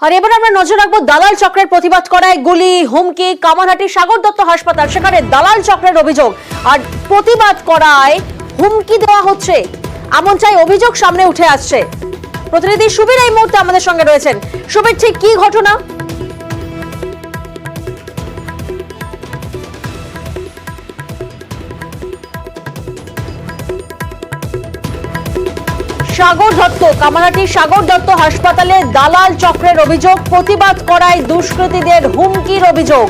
আর এবার আমরা নজর রাখবো দালাল চক্রের প্রতিবাদ করায় গুলি, হুমকি, কামারহাটি সাগর দত্ত হাসপাতাল, সেখানে দালাল চক্রের অভিযোগ আর প্রতিবাদ করায় হুমকি দেওয়া হচ্ছে, এমনটাই অভিযোগ সামনে উঠে আসছে। প্রতিনিধি সুবীর এই মুহূর্তে আমাদের সঙ্গে রয়েছেন। সুবীর, ঠিক কি ঘটনা? সাগর দত্ত, কামারহাটি সাগর দত্ত হাসপাতালে দালাল চক্রের অভিযোগ, প্রতিবাদ করায় দুষ্কৃতীদের হুমকির অভিযোগ।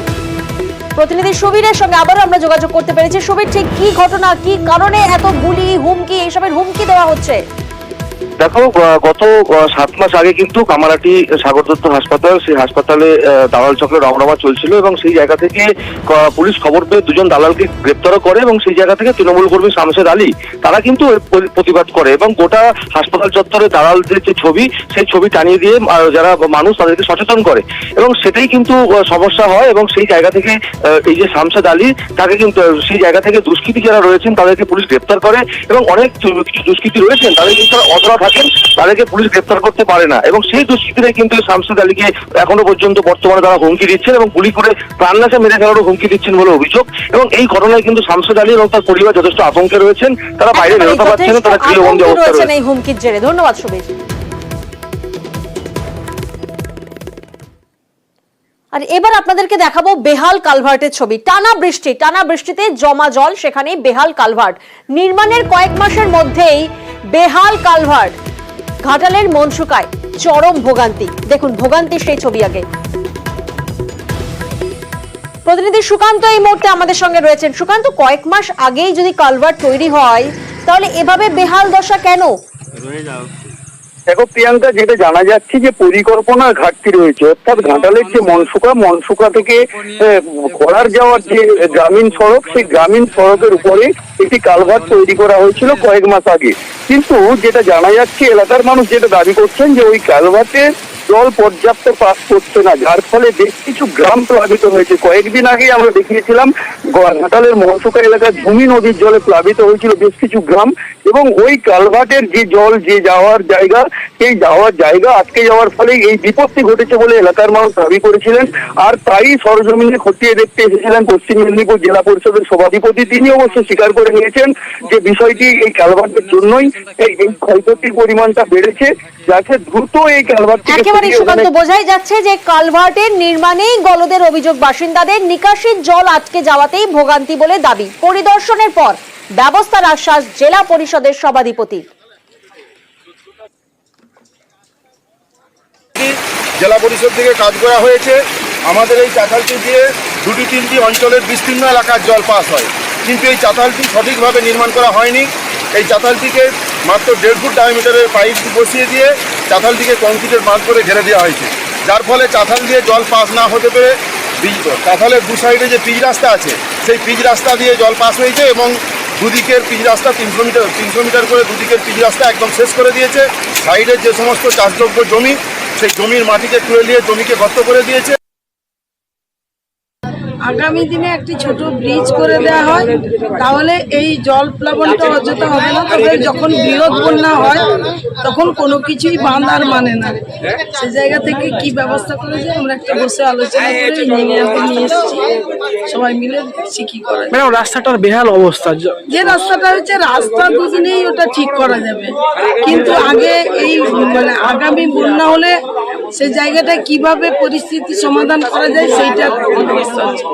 প্রতিনিধি সুবীরের সঙ্গে আবারও আমরা যোগাযোগ করতে পেরেছি। সুবীর, ঠিক কি ঘটনা, কি কারণে এত গুলি, হুমকি, এইসবের হুমকি দেওয়া হচ্ছে? দেখো, গত 7 মাস আগে কিন্তু কামারহাটি সাগর দত্ত হাসপাতাল, সেই হাসপাতালে দালাল চক্রের রমরমা চলছিল এবং সেই জায়গা থেকে পুলিশ খবর পেয়ে 2জন দালালকে গ্রেপ্তারও করে এবং সেই জায়গা থেকে তৃণমূল কর্মী শামশেদ আলী তারা কিন্তু প্রতিবাদ করে এবং গোটা হাসপাতাল চত্বরে দালালদের যে ছবি, সেই ছবি টানিয়ে দিয়ে যারা মানুষ তাদেরকে সচেতন করে এবং সেটাই কিন্তু সমস্যা হয় এবং সেই জায়গা থেকে এই যে শামশেদ আলী, তাকে কিন্তু সেই জায়গা থেকে দুষ্কৃতী যারা রয়েছেন তাদেরকে পুলিশ গ্রেপ্তার করে এবং অনেক কিছু দুষ্কৃতী রয়েছেন তাদের কিন্তু অধরা থাকেন, তাদেরকে পুলিশ গ্রেপ্তার করতে পারে না এবং সেই দুষ্কৃতীরা কিন্তু শামশেদ আলীকে এখনো পর্যন্ত বর্তমানে তারা হুমকি দিচ্ছেন এবং গুলি করে প্রাণনাশে মেরে ফেলারও হুমকি দিচ্ছেন বলে অভিযোগ। এবং এই ঘটনায় কিন্তু শামশেদ আলী এবং তার পরিবার যথেষ্ট আতঙ্কে রয়েছেন, তারা বাইরে বেরোতে পারছেন না, তারা গৃহবন্দী অবস্থায় রয়েছেন এই হুমকির জেরে। ধন্যবাদ সুবীর। আর এবার আপনাদেরকে দেখাবো বেহাল কালভার্টের ছবি। টানা বৃষ্টিতে জমা জল, সেখানে বেহাল কালভার্ট নির্মাণের কয়েক মাসের মধ্যেই বেহাল কালভার্ট। ঘাটালের মনসুকায় চরম ভোগান্তি। দেখুন ভোগান্তির সেই ছবি আগে। প্রতিনিধি সুকান্ত এই মুহূর্তে আমাদের সঙ্গে রয়েছেন। সুকান্ত, কয়েক মাস আগেই যদি কালভার্ট তৈরি হয় তাহলে এভাবে বেহাল দশা কেন? দেখো প্রিয়াঙ্কা, যেটা জানা যাচ্ছে যে পরিকল্পনার ঘাটতি রয়েছে, অর্থাৎ ঘাটালের যে মনসুকা থেকে ঘোড়ার যাওয়ার যে গ্রামীণ সড়ক, সেই গ্রামীণ সড়কের উপরে একটি কালভার্ট তৈরি করা হয়েছিল কয়েক মাস আগে। কিন্তু যেটা জানা যাচ্ছে, এলাকার মানুষ যেটা দাবি করছেন যে ওই কালভার্টে জল পর্যাপ্ত পাস করছে না, যার ফলে বেশ কিছু গ্রাম প্লাবিত হয়েছে। কয়েকদিন আগে আমরা দেখিয়েছিলাম ঘাটালের মনসুকা এলাকার ঝুমি নদীর জলে প্লাবিত হয়েছিল বেশ কিছু গ্রাম এবং ওই কালভার্টের যে জল, যে যাওয়ার জায়গা, সেই যাওয়ার জায়গা আটকে যাওয়ার ফলে এই বিপত্তি ঘটেছে বলে এলাকার মানুষ দাবি করেছিলেন। আর তাই সরজমিনে খতিয়ে দেখতে এসেছিলেন পশ্চিম মেদিনীপুর জেলা পরিষদের সভাধিপতি। তিনি অবশ্য স্বীকার করে নিয়েছেন যে বিষয়টি এই কালভার্টের জন্যই এই ক্ষয়ক্ষতির পরিমাণটা বেড়েছে, যাতে দ্রুত এই কালভার্ট একেবারে সুকান্ত, বোঝাই যাচ্ছে যে কালভার্টের নির্মাণেই গলদের অভিযোগ বাসিন্দাদের। নিকাশির জল আটকে যাওয়াতেই ভোগান্তি বলে দাবি। পরিদর্শনের পর ব্যবস্থার আশ্বাস জেলা পরিষদের সভাধিপতি। জেলা পরিষদ থেকে কাজ করা হয়েছে। আমাদের এই চাতালটি দিয়ে 2-3টি অঞ্চলের বিস্তীর্ণ এলাকার জল পাস হয়, কিন্তু এই চাতালটি সঠিকভাবে নির্মাণ করা হয়নি। এই চাতালটিকে মাত্র 1.5 ফুট ডায়ামিটারের পাইপ বসিয়ে দিয়ে চাতালটিকে কংক্রিটের বাঁধ করে ঘেরে দেওয়া হয়েছে, যার ফলে চাতাল দিয়ে জল পাস না হতে পেরে চাতালের 2 সাইডে যে পিচ রাস্তা আছে, সেই পিচ রাস্তা দিয়ে জল পাস হয়েছে এবং দুদিকের পিচ রাস্তা 300 মিটার করে দুদিকের পিচ রাস্তা একদম শেষ করে দিয়েছে। সাইডের যে সমস্ত চাষযোগ্য জমি, সেই জমির মাটিকে খুঁড়ে নিয়ে জমিকে গর্ত করে দিয়েছে। আগামী দিনে একটি ছোট ব্রিজ করে দেওয়া হয়, তাহলে এই জল প্লাবনটা অযথা হবে না। তবে যখন বৃহৎ বন্যা হয় তখন কোনো কিছুই বাঁধ আর মানে না। সে জায়গা থেকে কি ব্যবস্থা করে যে আমরা একটা বসে আলোচনা করে ইঞ্জিনিয়ারকে নিয়ে এসেছি, সবাই মিলে দেখছি কি করা যায়। ম্যাডাম, রাস্তাটার বেহাল অবস্থা। যে রাস্তাটা হচ্ছে, রাস্তা দুদিনেই ওটা ঠিক করা যাবে, কিন্তু আগে এই আগামী বন্যা হলে সেই জায়গাটা কিভাবে পরিস্থিতি সমাধান করা যায় সেইটা ব্যবস্থা হচ্ছে।